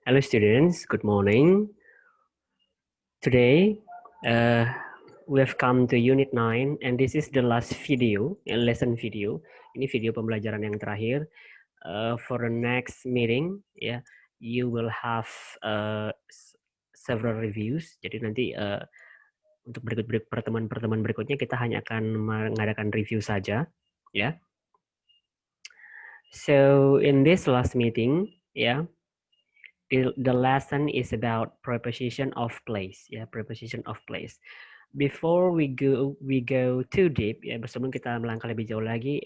Hello students, good morning. Today we have come to unit 9 and this is the last video, lesson video. Ini video pembelajaran yang terakhir. For the next meeting, ya, you will have several reviews. Jadi nanti untuk pertemuan-pertemuan berikutnya kita hanya akan mengadakan review saja, ya. So in this last meeting, ya. The lesson is about preposition of place, ya, preposition of place. Before we go too deep, ya, sebelum kita melangkah lebih jauh lagi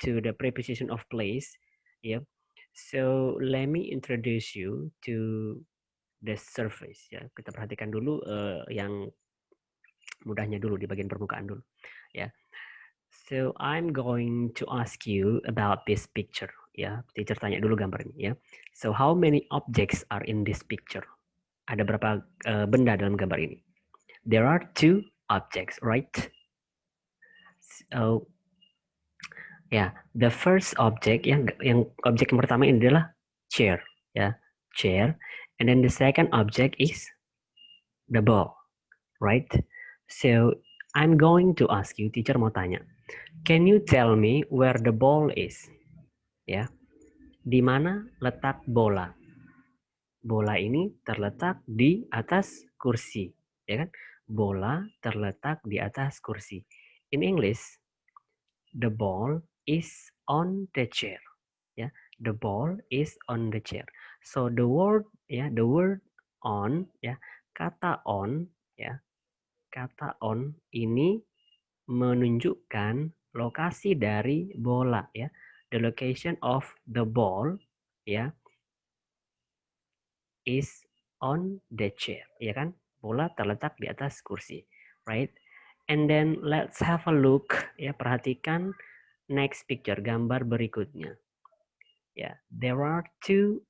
to the preposition of place, ya. So let me introduce you to the surface, ya. Kita perhatikan dulu yang mudahnya dulu di bagian permukaan dulu, ya. So I'm going to ask you about this picture. Ya, teacher tanya dulu gambar ini ya. So how many objects are in this picture? Ada berapa benda dalam gambar ini? There are two objects, right? So ya, the first object yang objek yang pertama ini adalah chair, ya, chair. And then the second object is the ball, right? So I'm going to ask you, teacher mau tanya. Can you tell me where the ball is? Ya, di mana letak bola? Bola ini terletak di atas kursi, ya kan? Bola terletak di atas kursi. In English, the ball is on the chair. Ya, the ball is on the chair. So the word, ya, the word on, ya, kata on, ya, kata on ini menunjukkan lokasi dari bola, ya. The location of the ball, ya, is on the chair, ya kan? Bola terletak di atas kursi, right? And then let's have a look, ya, perhatikan next picture, gambar berikutnya. Ya, there are two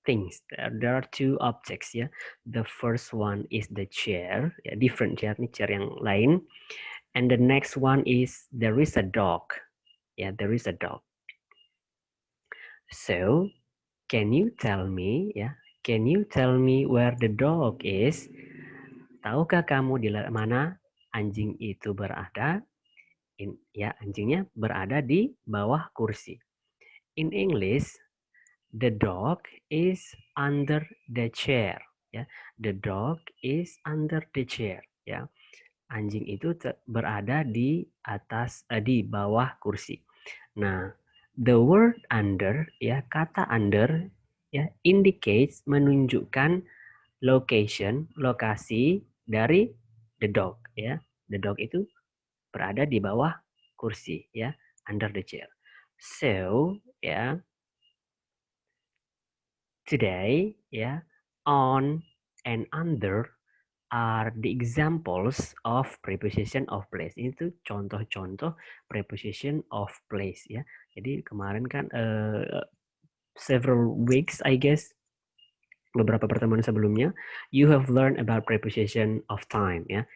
things. There are two objects, ya. The first one is the chair, ya, different chair, nih chair yang lain. And the next one is there is a dog. Ya, there is a dog. So, can you tell me, ya? Can you tell me where the dog is? Tahukah kamu di mana anjing itu berada? Ya, anjingnya berada di bawah kursi. In English, the dog is under the chair. Ya, the dog is under the chair. Ya, anjing itu berada di atas, di bawah kursi. Nah, the word under, ya, kata under, ya, indicates, menunjukkan location, lokasi dari the dog, ya. The dog itu berada di bawah kursi, ya, under the chair. So, ya, today, ya, on and under are the examples of preposition of place. Itu contoh-contoh preposition of place, ya. Jadi kemarin kan several weeks, I guess, beberapa pertemuan sebelumnya, you have learned about preposition of time, ya,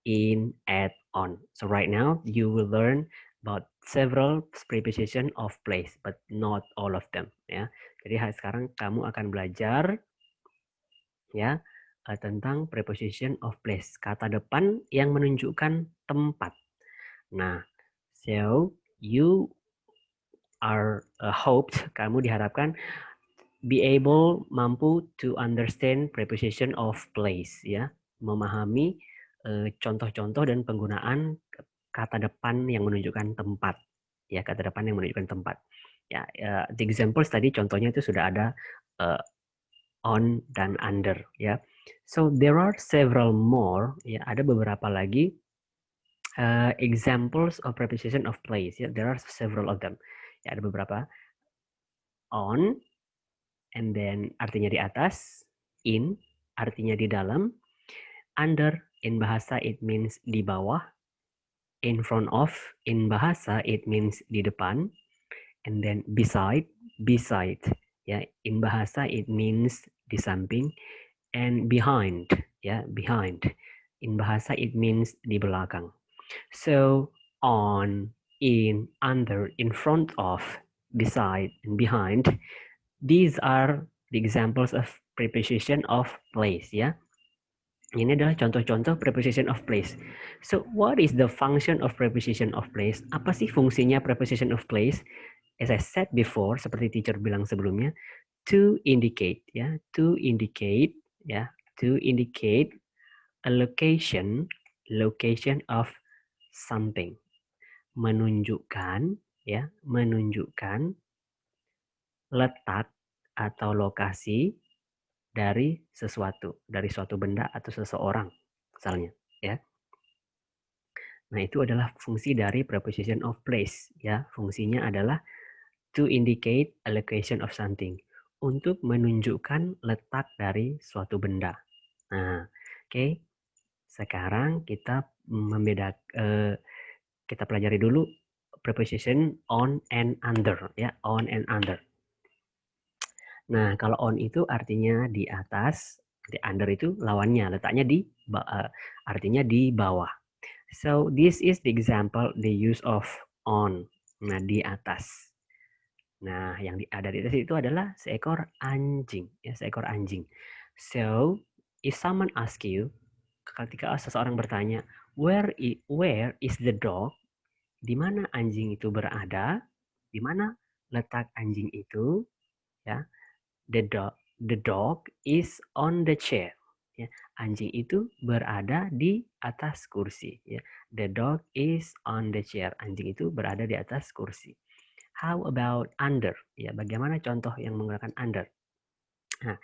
in, at, on. So right now you will learn about several preposition of place, but not all of them, ya. Jadi sekarang kamu akan belajar, ya, tentang preposition of place, kata depan yang menunjukkan tempat. Nah, so you are hoped, kamu diharapkan be able, mampu to understand preposition of place, ya, memahami contoh-contoh dan penggunaan kata depan yang menunjukkan tempat, ya, kata depan yang menunjukkan tempat. Ya, the examples tadi contohnya itu sudah ada on dan under, ya. So there are several more, ya, ada beberapa lagi examples of preposition of place, ya. There are several of them. Ya, ada beberapa. On, and then artinya di atas, in artinya di dalam, under in bahasa it means di bawah, in front of in bahasa it means di depan, and then beside ya, in bahasa it means di samping, and behind, ya, behind in bahasa it means di belakang. So on, in, under, in front of, beside, and behind. These are the examples of preposition of place, ya. Ini adalah contoh-contoh preposition of place. So, what is the function of preposition of place? Apa sih fungsinya preposition of place? As I said before, seperti teacher bilang sebelumnya, to indicate, ya, to indicate a location of something, menunjukkan letak atau lokasi dari sesuatu, dari suatu benda atau seseorang misalnya, ya. Nah, itu adalah fungsi dari preposition of place, ya. Fungsinya adalah to indicate a location of something, untuk menunjukkan letak dari suatu benda. Nah, oke. Sekarang kita kita pelajari dulu preposition on and under, ya, on and under. Nah, kalau on itu artinya di atas, di under itu lawannya, letaknya di artinya di bawah. So this is the example the use of on. Nah, di atas. Nah, yang ada di atas itu adalah seekor anjing, ya, seekor anjing. So, if someone ask you, ketika seseorang bertanya, where is the dog? Di mana anjing itu berada? Di mana letak anjing itu? Ya, the dog is on the chair. Ya, anjing itu berada di atas kursi. Ya, the dog is on the chair. Anjing itu berada di atas kursi. How about under? Ya, bagaimana contoh yang menggunakan under? Nah,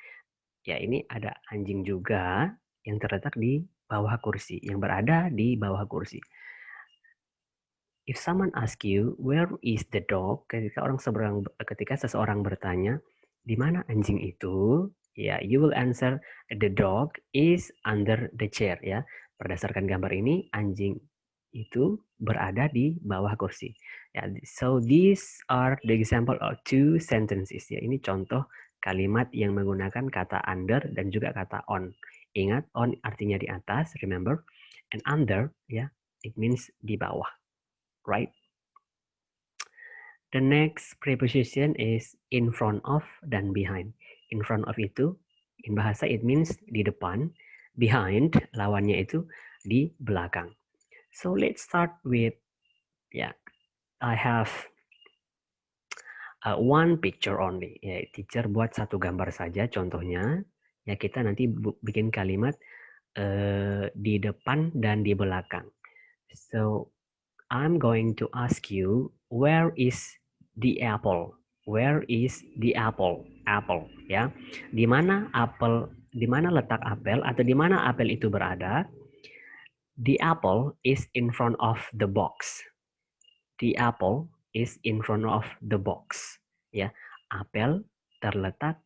ya ini ada anjing juga yang terletak di bawah kursi, yang berada di bawah kursi. If someone ask you, where is the dog? Ketika seseorang bertanya, di mana anjing itu? Ya, you will answer, the dog is under the chair. Ya, berdasarkan gambar ini, anjing itu berada di bawah kursi. Ya, so these are the example of two sentences. Ya, ini contoh kalimat yang menggunakan kata under dan juga kata on. Ingat, on artinya di atas, remember, and under, ya, it means di bawah. Right? The next preposition is in front of dan behind. In front of itu, in bahasa it means di depan. Behind, lawannya itu di belakang. So let's start with, I have one picture only. Ya, teacher buat satu gambar saja contohnya. Ya, kita nanti bikin kalimat di depan dan di belakang. So I'm going to ask you, where is the apple? Where is the apple? Apple, ya. Di mana letak apel atau di mana apel itu berada? The apple is in front of the box. The apple is in front of the box. Ya, apel terletak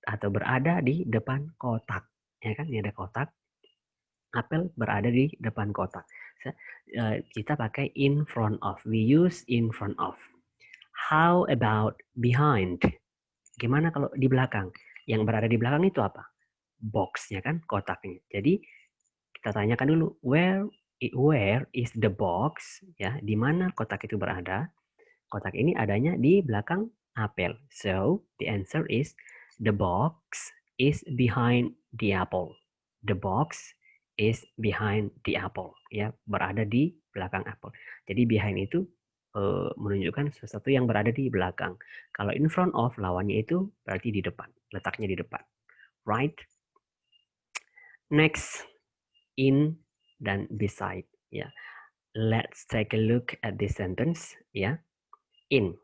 atau berada di depan kotak. Ya kan, ini ada kotak. Apel berada di depan kotak. Kita pakai in front of. We use in front of. How about behind? Gimana kalau di belakang? Yang berada di belakang itu apa? Box-nya kan, kotaknya. Jadi kita tanyakan dulu, where is the box? Ya, di mana kotak itu berada? Kotak ini adanya di belakang apel. So the answer is the box is behind the apple. The box is behind the apple. Ya, berada di belakang apel. Jadi behind itu menunjukkan sesuatu yang berada di belakang. Kalau in front of, lawannya itu berarti di depan, letaknya di depan. Right? Next, in dan beside. Ya, let's take a look at this sentence. Ya, in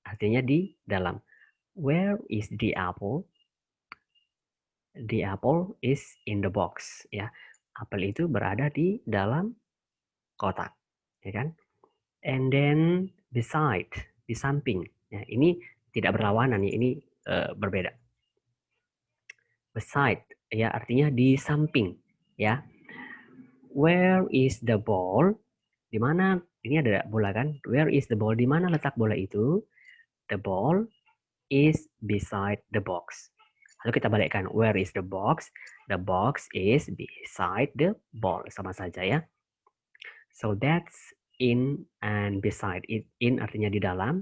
artinya di dalam. Where is the apple? The apple is in the box. Ya, apel itu berada di dalam kotak, ya kan? And then beside, di samping. Ya, ini tidak berlawanan, ya, ini berbeda. Beside, ya artinya di samping, ya. Where is the ball? Di mana? Ini ada bola kan? Where is the ball? Di mana letak bola itu? The ball is beside the box. Lalu kita balikkan, where is the box? The box is beside the ball. Sama saja ya. So that's in and beside. In artinya di dalam.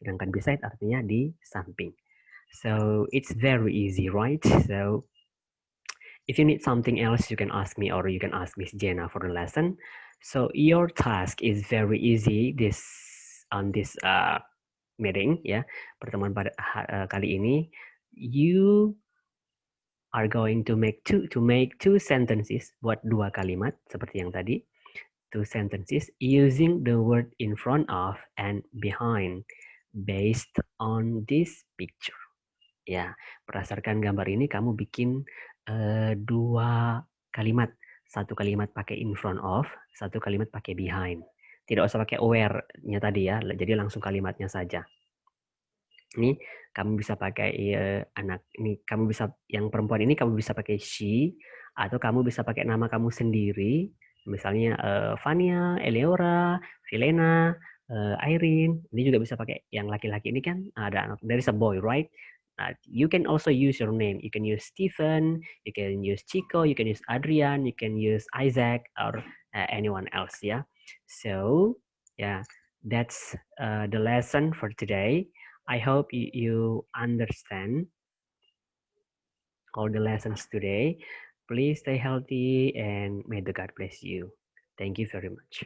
Sedangkan beside artinya di samping. So it's very easy, right? So if you need something else, you can ask me or you can ask Miss Jenna for the lesson. So your task is very easy on this meeting, ya, pertemuan pada kali ini. You are going to make two sentences, buat dua kalimat seperti yang tadi. Two sentences using the word in front of and behind based on this picture. Ya, berdasarkan gambar ini kamu bikin dua kalimat. Satu kalimat pakai in front of, satu kalimat pakai behind. Tidak usah pakai where-nya tadi ya, jadi langsung kalimatnya saja. Ini kamu bisa pakai ini kamu bisa yang perempuan ini kamu bisa pakai she atau kamu bisa pakai nama kamu sendiri, misalnya Fania, Eleora, Vilena, Irene. Ini juga bisa pakai yang laki-laki ini kan ada there is a boy, right? You can also use your name. You can use Stephen, you can use Chico, you can use Adrian, you can use Isaac or anyone else ya. So yeah, that's the lesson for today. I hope you understand all the lessons today. Please stay healthy and may the God bless you. Thank you very much.